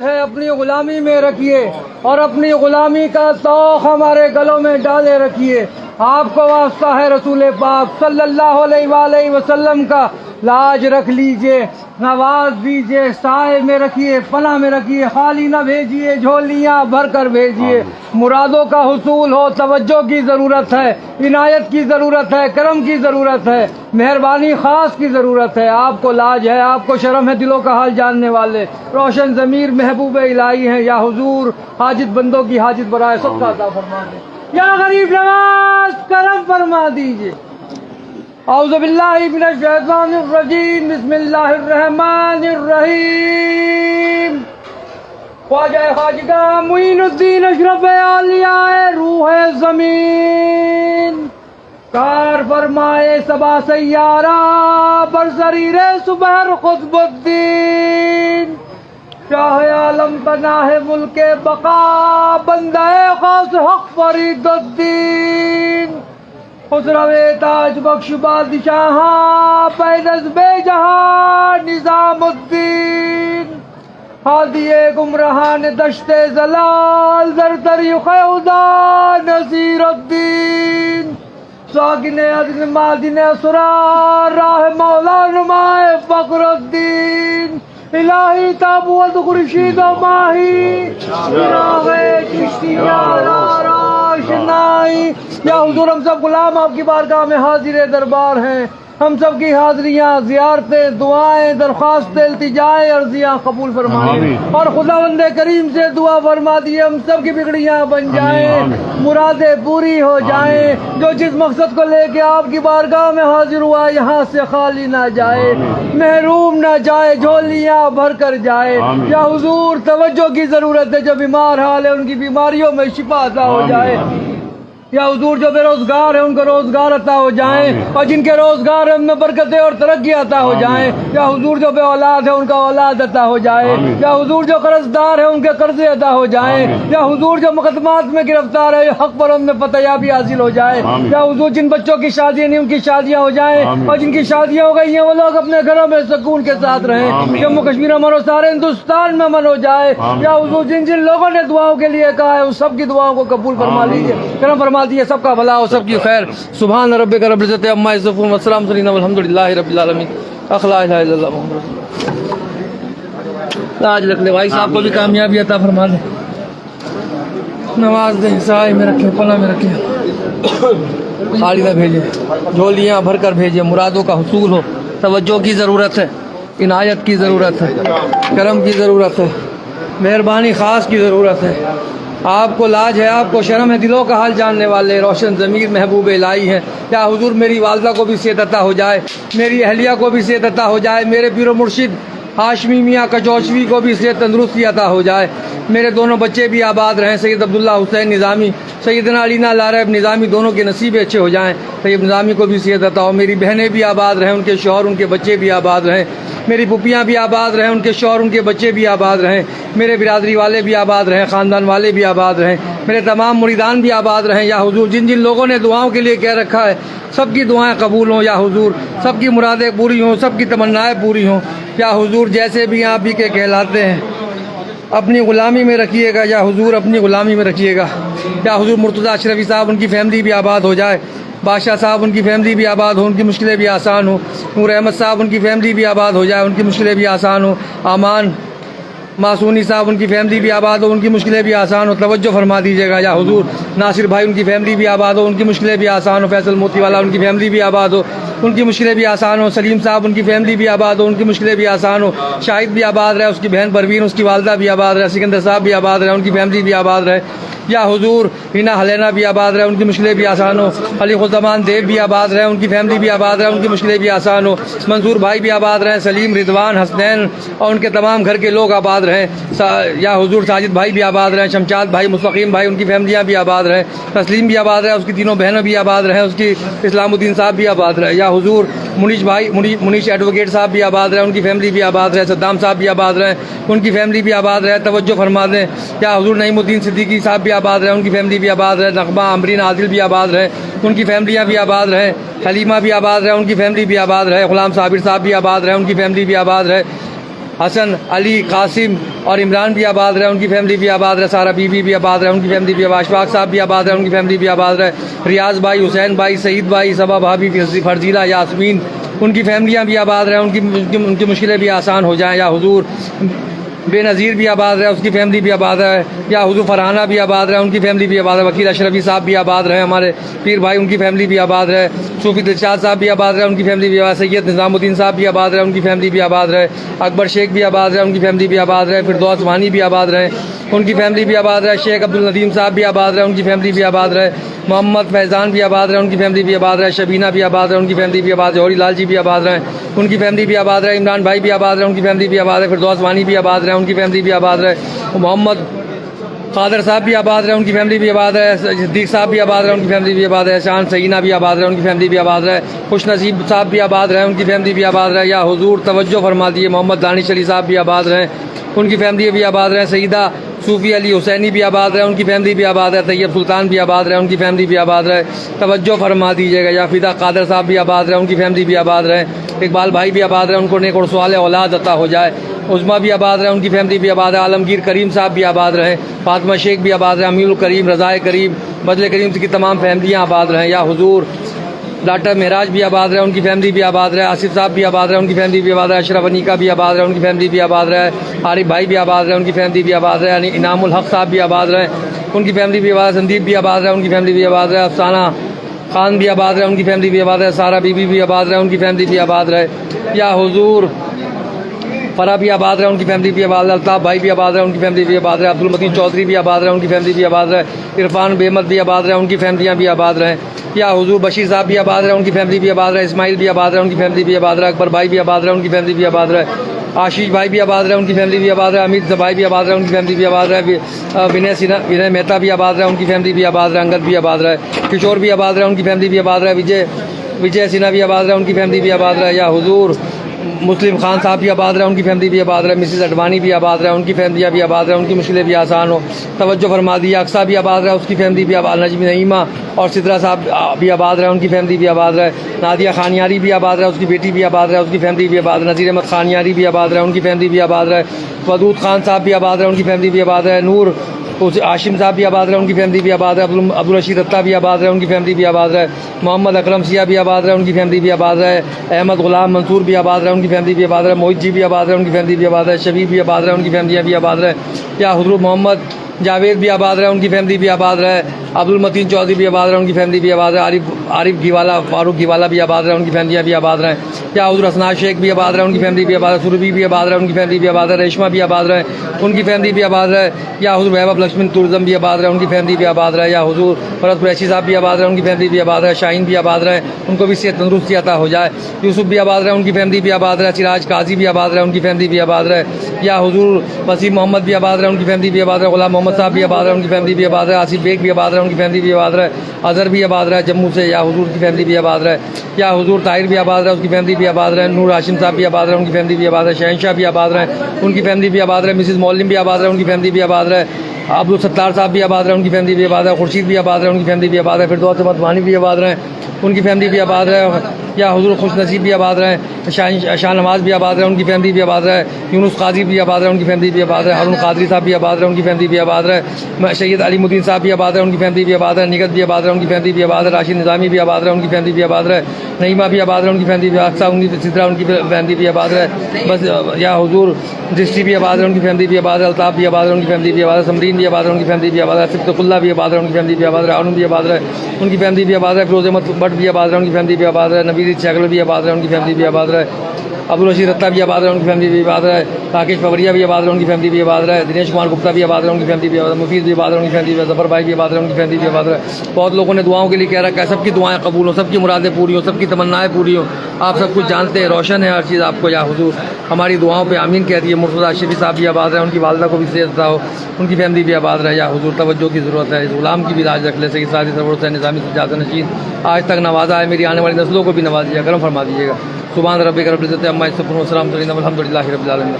ہے اپنی غلامی میں رکھیے اور اپنی غلامی کا توق ہمارے گلوں میں ڈالے رکھیے۔ آپ کو واسطہ ہے رسول پاک صلی اللہ علیہ وآلہ وسلم کا، لاج رکھ لیجئے، نواز دیجئے، سائے میں رکھیے، پناہ میں رکھیے، خالی نہ بھیجیے، جھولیاں بھر کر بھیجیے۔ مرادوں کا حصول ہو، توجہ کی ضرورت ہے، عنایت کی ضرورت ہے، کرم کی ضرورت ہے، مہربانی خاص کی ضرورت ہے۔ آپ کو لاج ہے، آپ کو شرم ہے، دلوں کا حال جاننے والے روشن ضمیر محبوب الہی ہیں۔ یا حضور حاجت بندوں کی حاجت برائے سب کا عطا فرما دیں۔ یا غریب نواز کرم فرما دیجئے۔ اعوذ باللہ من الشیطان الرجیم، بسم اللہ الرحمن الرحیم۔ خواجہ خواجگاہ معین الدین اشرف اولیاء روح زمین، کار فرمائے سبا سیارہ برسریر صبح قطب الدین، شاہ عالم پناہ ملک بقا بندہ خاص حق فرید الدین، خسرو تاج بخش بادشاہ پیدز بے جہاں نظام الدین، ہادی گمراہان دشت زلال در طریق خدا نصیر الدین، ساکن عدن مادن اسرار راہ مولا نمائے فخر الدین، الہی تابوت خورشید و ماہی چراغ چشتیہ آشنائی۔ یا حضور ہم سب غلام آپ کی بارگاہ میں حاضر دربار ہیں، ہم سب کی حاضریاں، زیارتیں، دعائیں، درخواستیں، التجائیں، عرضیاں قبول فرمائیں اور خداوند کریم سے دعا فرما دیے ہم سب کی بگڑیاں بن جائیں، مرادیں پوری ہو جائیں، جو جس مقصد کو لے کے آپ کی بارگاہ میں حاضر ہوا یہاں سے خالی نہ جائے، محروم نہ جائے، جھولیاں بھر کر جائے۔ یا حضور توجہ کی ضرورت ہے، جو بیمار حال ہے ان کی بیماریوں میں شفا عطا ہو جائے۔ یا حضور جو بے روزگار ہیں ان کو روزگار عطا ہو جائیں، اور جن کے روزگار ہیں ان میں برکتیں اور ترقی عطا ہو جائیں۔ یا حضور جو بے اولاد ہیں ان کا اولاد عطا ہو جائے۔ یا حضور جو قرض دار ہیں ان کے قرضے عطا ہو جائیں۔ یا حضور جو مقدمات میں گرفتار ہے حق پر ان میں فتح یابی حاصل ہو جائے۔ یا حضور جن بچوں کی شادیاں نہیں ان کی شادیاں ہو جائیں، اور جن کی شادیاں ہو گئی ہیں وہ لوگ اپنے گھروں میں سکون کے ساتھ رہیں، جموں کشمیر امن ہو، سارے ہندوستان میں امن ہو جائے۔ یا حضور جن جن لوگوں نے دعاؤں کے لیے کہا ہے اس سب کی دعاؤں کو قبول فرما لیجیے، کرم فرما دیجیے، سب کا بھلا ہو، سب کی خیر۔ سبحان ربک رب العزت عما یصفون والسلام علی الحمدللہ رب العالمین۔ لا الہ الا اللہ محمد رسول اللہ۔ آج رکھ لے بھائی صاحب کو بھی کامیابی عطا فرما دے، نواز دے، سائے میں رکھے، پناہ میں رکھے، خالی نہ بھیجے، جھولیاں بھر کر بھیجے، مرادوں کا حصول ہو۔ توجہ کی ضرورت ہے، عنایت کی ضرورت ہے، کرم کی ضرورت ہے، مہربانی خاص کی ضرورت ہے۔ آپ کو لاج ہے، آپ کو شرم ہے، دلوں کا حال جاننے والے روشن ضمیر محبوب الہی ہیں۔ یا حضور میری والدہ کو بھی صحت عطا ہو جائے، میری اہلیہ کو بھی صحت عطا ہو جائے، میرے پیر و مرشد ہاشمی میاں کچوشوی کو بھی صحت تندرستی عطا ہو جائے، میرے دونوں بچے بھی آباد رہیں، سید عبداللہ حسین نظامی، سیدنا علینا لارب نظامی، دونوں کے نصیب اچھے ہو جائیں، سید نظامی کو بھی صحت عطا ہو، میری بہنیں بھی آباد رہیں، ان کے شوہر ان کے بچے بھی آباد رہیں، میری پھوپھیاں بھی آباد رہیں، ان کے شوہر ان کے بچے بھی آباد رہیں، میرے برادری والے بھی آباد رہیں، خاندان والے بھی آباد رہیں، میرے تمام مریدان بھی آباد رہیں۔ یا حضور جن جن لوگوں نے دعاؤں کے لیے کہہ رکھا ہے سب کی دعائیں قبول ہوں۔ یا حضور سب کی مرادیں پوری ہوں، سب کی تمنائیں پوری ہوں۔ یا حضور جیسے بھی آپ ہی کے کہلاتے ہیں اپنی غلامی میں رکھیے گا، یا حضور اپنی غلامی میں رکھیے گا۔ یا حضور مرتضیٰ اشرفی صاحب ان کی فیملی بھی آباد ہو جائے، بادشاہ صاحب ان کی فیملی بھی آباد ہو، ان کی مشکلیں بھی آسان ہوں، نور احمد صاحب ان کی فیملی بھی آباد ہو جائے، ان کی مشکلیں بھی آسان ہوں، امان معصونی صاحب ان کی فیملی بھی آباد ہو، ان کی مشکلیں بھی آسان ہو، توجہ فرما دیجیے گا۔ یا حضور ناصر بھائی ان کی فیملی بھی آباد ہو، ان کی مشکلیں بھی آسان ہو، فیصل موتی والا ان کی فیملی بھی آباد ہو، ان کی مشکلیں بھی آسان ہو، سلیم صاحب ان کی فیملی بھی آباد ہو، ان کی مشکلیں بھی آسان ہو، شاہد بھی آباد رہے، اس کی بہن پروین اس کی والدہ بھی آباد رہے، سکندر صاحب بھی آباد رہے، ان کی فیملی بھی آباد رہے۔ یا حضور ہینا حلینا بھی آباد رہے، ان کی مشکلیں بھی آسان ہو، علی خزمان دیو بھی آباد رہے، ان کی فیملی بھی آباد رہے، ان کی مشکلیں بھی آسان ہو، منصور بھائی بھی آباد رہے، سلیم رضوان حسنین اور ان کے تمام گھر کے لوگ آباد رہیں۔ یا حضور ساجد بھائی بھی آباد رہیں، شمشاد بھائی، مستقیم بھائی ان کی فیملیاں بھی آباد رہیں، تسلیم بھی آباد رہے، اس کی تینوں بہنوں بھی آباد رہیں، اس کی اسلام الدین صاحب بھی آباد رہے۔ یا حضور منیش بھائی منیش ایڈوکیٹ صاحب بھی آباد رہے، ان کی فیملی بھی آباد رہے، صدام صاحب بھی آباد رہے، ان کی فیملی بھی آباد رہے، توجہ فرما دیں۔ یا حضور نعیم الدین صدیقی صاحب بھی آباد رہے، ان کی فیملی بھی آباد رہے، نغمہ امرین عادل بھی آباد رہے، ان کی فیملیاں بھی آباد رہے، حلیمہ بھی آباد رہے، ان کی فیملی بھی آباد رہے، غلام صابر صاحب بھی آباد رہے، ان کی فیملی بھی آباد رہے۔ حسن علی قاسم اور عمران بھی آباد رہے، ان کی فیملی بھی آباد رہے، سارا بی بی بھی آباد رہے، ان کی فیملی بھی آباد، اشفاق صاحب بھی آباد رہے، ان کی فیملی بھی آباد رہے، ریاض بھائی، حسین بھائی، سعید بھائی، صبا بھابھی، فرزیلہ، یاسمین، ان کی فیملیاں بھی آباد رہیں، ان کی مشکلیں بھی آسان ہو جائیں یا حضور۔ بے نظیر بھی آباد رہے، اس کی فیملی بھی آباد ہے، یا حضور فرحانہ بھی آباد رہے، ان کی فیملی بھی آباد ہے، وکیل اشرفی صاحب بھی آباد رہے، ہمارے پیر بھائی، ان کی فیملی بھی آباد رہے، صوفی دلشاد صاحب بھی آباد رہے، ان کی فیملی بھی آباد، سید نظام الدین صاحب بھی آباد رہے، ان کی فیملی بھی آباد رہے، اکبر شیخ بھی آباد رہے، ان کی فیملی بھی آباد رہے، فردوس وانی بھی آباد رہے، ان کی فیملی بھی آباد رہے، شیخ عبدالندیم صاحب بھی آباد رہے، ان کی فیملی بھی آباد رہے، محمد فیضان بھی آباد رہے، ان کی فیملی بھی آباد رہے، شبینہ بھی آباد رہے، ان کی فیملی بھی آباد رہے، جوہری لال جی بھی آباد رہے، ان کی فیملی بھی آباد رہے، عمران بھائی بھی آباد رہے، ان کی فیملی بھی آباد ہے، فردوس وانی بھی آباد رہے، ان کی فیملی بھی آباد رہے، محمد قادر صاحب بھی آباد رہے، ان کی فیملی بھی آباد ہے، صدیق صاحب بھی آباد رہے، ان کی فیملی بھی آباد ہے، شان سینا بھی آباد رہے، ان کی فیملی بھی آباد رہے، خوش نصیب صاحب بھی آباد رہے، ان کی فیملی بھی آباد رہے، یا حضور توجہ فرما دیے، محمد دانش علی صاحب بھی آباد رہے، ان کی فیملی بھی آباد رہے، سیدہ صوفی علی حسینی بھی آباد رہے، ان کی فیملی بھی آباد ہے، طیب سلطان بھی آباد رہے، ان کی فیملی بھی آباد رہے، توجہ فرما دیجیے گا، یا فدا قادر صاحب بھی آباد رہے، ان کی فیملی بھی آباد رہے، اقبال بھائی بھی آباد رہے، ان کو نیک اور سوال اولاد عطا ہو جائے، عظما بھی آباد رہے، ان کی فیملی بھی آباد ہے، عالمگیر کریم صاحب بھی آباد رہے، فاطمہ شیخ بھی آباد رہے، امیر الکریم، رضائے کریم، بدل کریم کی تمام فیملیاں آباد رہیں، یا حضور ڈاکٹر معراج بھی آباد رہے، ان کی فیملی بھی آباد رہے، آصف صاحب بھی آباد رہے، ان کی فیملی بھی آباد رہے، اشرف انیکا بھی آباد رہے، ان کی فیملی بھی آباد رہے، عارف بھائی بھی آباد رہے، ان کی فیملی بھی آباد رہے، یعنی انعام الحق صاحب بھی آباد رہے، ان کی فیملی بھی آباد، سندیپ بھی آباد رہے، ان کی فیملی بھی آباد رہے، افسانہ خان بھی آباد رہے، ان کی فیملی بھی آباد رہے، سارا بی بی بھی آباد رہے، ان کی فیملی بھی آباد رہے، یا حضور فرا بھی آباد رہے، ان کی فیملی بھی آباد رہے، الطاف بھائی بھی آباد رہے، ان کی فیملی بھی آباد رہے، عبد المتین چودھری بھی آباد رہے، ان کی فیملی بھی آباد رہے، عرفان بےمت بھی آباد رہے، ان کی فیملیاں بھی آباد رہیں، یا حضور بشیر صاحب بھی آباد رہے، ان کی فیملی بھی آباد رہے، اسماعیل بھی آباد رہے، ان کی فیملی بھی آباد رہے، اکبر بھائی بھی آباد رہے، ان کی فیملی بھی آباد رہے، آشیش بھائی بھی آباد رہے، ان کی فیملی بھی آباد رہے، امید بھائی بھی آباد رہے، ان کی فیملی بھی آباد رہے، ونے مہتا بھی آباد رہے، ان کی فیملی بھی آباد رہے، انگد بھی آباد رہے، کشور بھی آباد رہے، ان کی فیملی بھی آباد رہے، وجے سنہا بھی آباد رہے، ان کی فیملی بھی آباد رہے، یا حضور مسلم خان صاحب بھی آباد رہے، ان کی فیملی بھی آباد رہے، مسز اڈوانی بھی آباد رہے، ان کی فیملیاں بھی آباد رہے، ان کی مشکلیں بھی آسان ہو، توجہ فرما دی، اقصا بھی آباد رہے، اس کی فیملی بھی آباد، نجم نعیمہ اور سدرا صاحب بھی آباد رہے، ان کی فیملی بھی آباد رہے، نادیہ خانیاری بھی آباد رہے، اس کی بیٹی بھی آباد رہے، اس کی فیملی بھی آباد رہے، نذیر احمد خانیاری بھی آباد رہے، ان کی فیملی بھی آباد رہے، ودود خان صاحب بھی آباد رہے، ان کی فیملی بھی آباد رہے، نور عاشم صاحب بھی آباد رہے، ان کی فیملی بھی آباد ہے، عبدالرشید دتہ بھی آباد رہے، ان کی فیملی بھی آباد رہے، محمد اکرم سیاہ بھی آباد رہے، ان کی فیملی بھی آباد رہے، احمد غلام منصور بھی آباد رہے، ان کی فیملی بھی آباد رہے، موہت جی بھی آباد رہے، ان کی فیملی بھی آباد رہے، شبیب بھی آباد رہے، ان کی فیملیاں بھی آباد رہے، یا حضور محمد جاوید بھی آباد رہے، ان کی فیملی بھی آباد رہے، عبد المتین چودھری بھی آباد رہے، ان کی فیملی بھی آباد رہے، عارف گھیوالا، فاروق گھیوالا بھی آباد رہے، ان کی فیملیاں بھی آباد رہے، یا حضور اسناد شیخ بھی آباد رہے، ان کی فیملی بھی آباد رہے، سربی بھی آباد رہے، ان کی فیملی بھی آباد رہے، ریشما بھی آباد رہے، ان کی فیملی بھی آباد رہے، یا حضور ویبھو لکشمن ٹورزم بھی آباد رہے، ان کی فیملی بھی آباد رہے، یا حضور فرد قریشی صاحب بھی آباد رہے، ان کی فیملی بھی آباد رہے، شاہین بھی آباد رہے، ان کو بھی صحت تندرستی عطا ہو جائے، یوسف بھی آباد رہے، ان کی فیملی بھی آباد رہے، سراج قاضی بھی آباد رہے، ان کی فیملی بھی آباد رہے، یا حضور وسیم محمد بھی آباد رہے، ان کی فیملی بھی آباد رہے، غلام محمد صاحب بھی آباد رہے، ان کی فیملی بھی آباد رہے، آصف بیگ بھی آباد رہے، ان کی فیملی بھی آباد رہے، اظہر بھی آباد رہے جموں سے، یا حضور کی فیملی بھی آباد رہے، یا حضور طاہر بھی آباد رہے، اس کی فیملی بھی آباد رہے، نور ہاشم صاحب بھی آباد رہے، ان کی فیملی بھی آباد رہے، شہنشاہ بھی آباد رہے، ان کی فیملی بھی آباد رہے، مسز مولم بھی آباد رہے، ان کی فیملی بھی آباد رہے، عبدالستار صاحب بھی آباد رہے، ان کی فیملی بھی آباد ہے، خورشید بھی آباد رہے، ان کی فیملی بھی آباد ہے، فردوس احمد وانی بھی آباد رہے، ان کی فیملی بھی آباد رہے، یا حضور خوش نصیب بھی آباد رہے، شاہ نواز بھی آباد رہے، ان کی فیملی بھی آباد رہے، یونس قاضی بھی آباد رہے، ان کی فیملی بھی آباد رہے، ہارون قادری صاحب بھی آباد رہے، ان کی فیملی بھی آباد رہے، سید علیم الدین صاحب بھی آباد رہے، ان کی فیملی بھی آباد رہے، نگت بھی آباد رہے، ان کی فیملی بھی آباد رہے، راشد نظامی بھی آباد رہے، ان کی فیملی بھی آباد رہے، نعیمہ بھی آباد رہے، ان کی فیملی بھی اقصا سدرا، ان کی فیملی بھی آباد رہے، بس یا حضور دسٹی بھی آباد رہے، ان کی فیملی بھی آباد رہے، الطاف بھی آباد رہے، ان کی فیملی بھی آباد رہے، سمرین بھی آباد رہے، ان کی فیملی بھی آباد رہے، صفت اللہ بھی آباد رہے، ان کی فیملی بھی آباد رہے، ہارون بھی آباد رہے، ان کی فیملی بھی آباد رہے، فیروز احمد بٹ بھی آباد رہے، ان کی فیملی بھی آباد رہے، نبیل شیخل بھی آباد رہے، ان کی فیملی بھی آباد رہے، عبدالرشید دتہ بھی آباد رہے، ان کی فیملی بھی آباد رہے، راکیش پوریہ بھی آباد رہے، ان کی فیملی بھی آباد رہے، دنیش کمار گپتا بھی آباد رہے، ان کی فیملی بھی آباد رہے، مفید بھی آباد رہے، ان کی فیملی بھی، ظفر بھائی بھی آباد رہے، ان کی فیملی بھی آباد رہے۔ بہت لوگوں نے دعاؤں کے لیے کہہ رکھا ہے، سب کی دعائیں قبول ہوں، سب کی مرادیں پوری ہوں، سب کی تمنائیں پوری ہوں، آپ سب کچھ جانتے ہیں، روشن ہے ہر چیز آپ کو، یا حضور ہماری دعاؤں پہ آمین کہہ دیے۔ مرتضیٰ شفیع صاحب بھی آباد رہے، ان کی والدہ کو بھی صحت عطا ہو، ان کی فیملی بھی آباد رہے، یا حضور توجہ کی ضرورت ہے، اس غلام کی بھی لاج رکھ لے، سید سعدی سرور حسین نظامی سجاد نشین آج تک نوازا ہے، میری آنے والی نسلوں کو بھی نواز دیا، کرم فرما دیجیے گا۔ سبحان ربک رب العزت عما یصفون، وسلام علی المرسلین، والحمد للہ رب العالمین۔